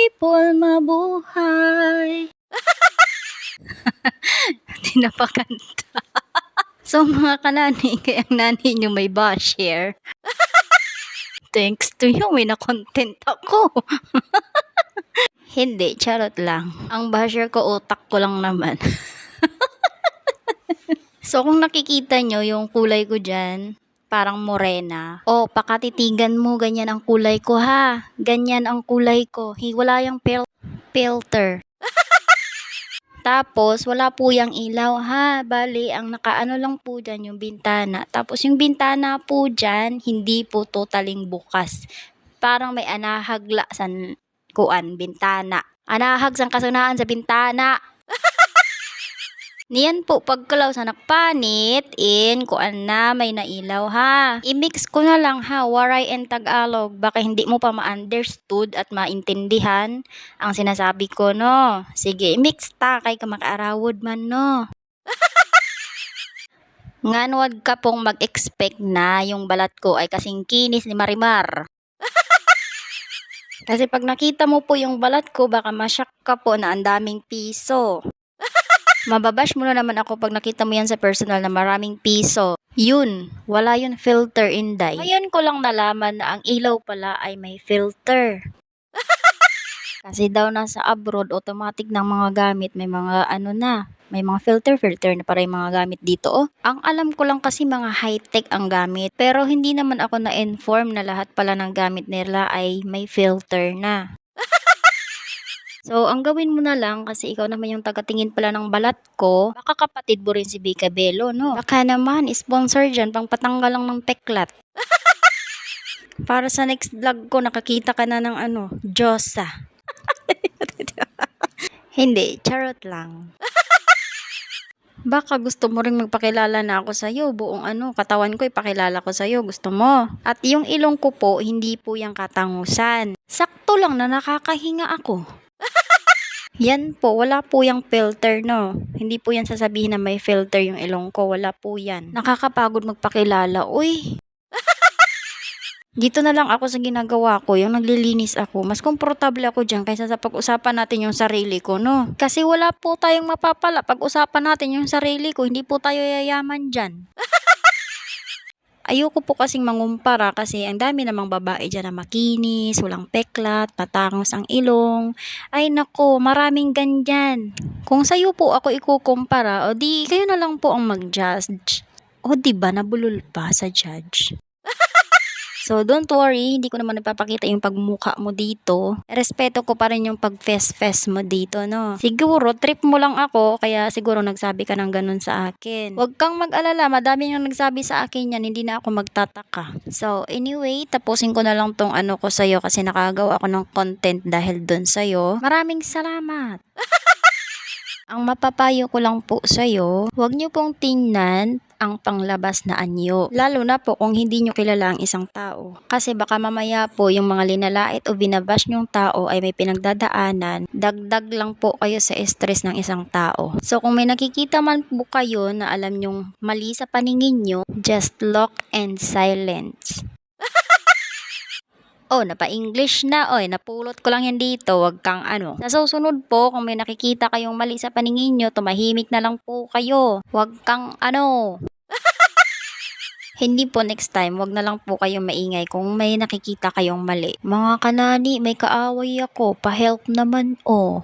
people mabuhay. Di na pa kanta. So mga kanani, kaya ang nanay nyo may basher. Thanks to you, may na-content ako. Hindi, charot lang. Ang basher ko, utak ko lang naman. So kung nakikita nyo yung kulay ko dyan, parang morena. O, pakatitigan mo, ganyan ang kulay ko ha. Ganyan ang kulay ko. Wala yung filter. Tapos, wala po yung ilaw ha. Bali, ang nakaano lang po dyan yung bintana. Tapos, yung bintana po dyan, hindi po totaling bukas. Parang may anahagla sa bintana. Anahag sang kasunaan sa bintana. Niyan po, pagkalaw sa nakpanit, kuan na, may nailaw ha. I-mix ko na lang ha, Waray and Tagalog. Baka hindi mo pa ma-understood at maintindihan ang sinasabi ko, no? Sige, i-mix ta, kay ka makaarawod man, no? Ngan wag ka pong mag-expect na yung balat ko ay kasing kinis ni Marimar. Kasi pag nakita mo po yung balat ko, baka masyak ka po na ang daming piso. Mababash mo na naman ako pag nakita mo yan sa personal na maraming piso. Yun, wala yun filter, Inday. Ngayon ko lang nalaman na ang ilaw pala ay may filter. Kasi daw nasa abroad, automatic ng mga gamit, may mga may mga filter na para yung mga gamit dito. Oh. Ang alam ko lang kasi mga high-tech ang gamit. Pero hindi naman ako na-inform na lahat pala ng gamit nila ay may filter na. So, ang gawin mo na lang, kasi ikaw naman yung tagatingin pala ng balat ko, baka kapatid mo rin si Bika Bello, no? Baka naman, sponsor dyan, pang patanggal lang ng peklat. Para sa next vlog ko, nakakita ka na ng Diyosa. Hindi, charot lang. Baka gusto mo rin magpakilala na ako sa'yo, buong katawan ko ipakilala ko sa'yo, gusto mo? At yung ilong ko po, hindi po yung katangusan. Sakto lang na nakakahinga ako. Yan po, wala po yung filter, no? Hindi po yan sasabihin na may filter yung ilong ko, wala po yan. Nakakapagod magpakilala, uy. Dito na lang ako sa ginagawa ko, yung naglilinis ako. Mas komportable ako dyan kaysa sa pag-usapan natin yung sarili ko, no? Kasi wala po tayong mapapala. Pag-usapan natin yung sarili ko, hindi po tayo yayaman dyan. Ayoko po kasing mangumpara kasi ang dami namang babae dyan na makinis, walang peklat, patangos ang ilong. Ay nako, maraming ganyan. Kung sa'yo po ako ikukumpara, o di kayo na lang po ang mag-judge. O di ba nabulol pa sa judge? So, don't worry, hindi ko naman napapakita yung pagmukha mo dito. Respeto ko pa rin yung pag-fest mo dito, no? Siguro, trip mo lang ako, kaya siguro nagsabi ka ng ganun sa akin. Huwag kang mag-alala, madami yung nagsabi sa akin yan, hindi na ako magtataka. So, anyway, tapusin ko na lang tong ko sa'yo kasi nakagawa ako ng content dahil dun sa'yo. Maraming salamat! Ang mapapayo ko lang po sa'yo, huwag niyo pong tingnan ang panglabas na anyo. Lalo na po kung hindi nyo kilala ang isang tao. Kasi baka mamaya po yung mga linalait o binabash nyong tao ay may pinagdadaanan, dagdag lang po kayo sa stress ng isang tao. So kung may nakikita man po kayo na alam nyong mali sa paningin nyo, just lock and silence. Oh, napa-English na. Oy, napulot ko lang yan dito. Wag kang Sa susunod po, kung may nakikita kayong mali sa paningin nyo, tumahimik na lang po kayo. Wag kang Hindi po next time, wag na lang po kayong maingay kung may nakikita kayong mali. Mga kanani, may kaaway ako. Pa-help naman, oh.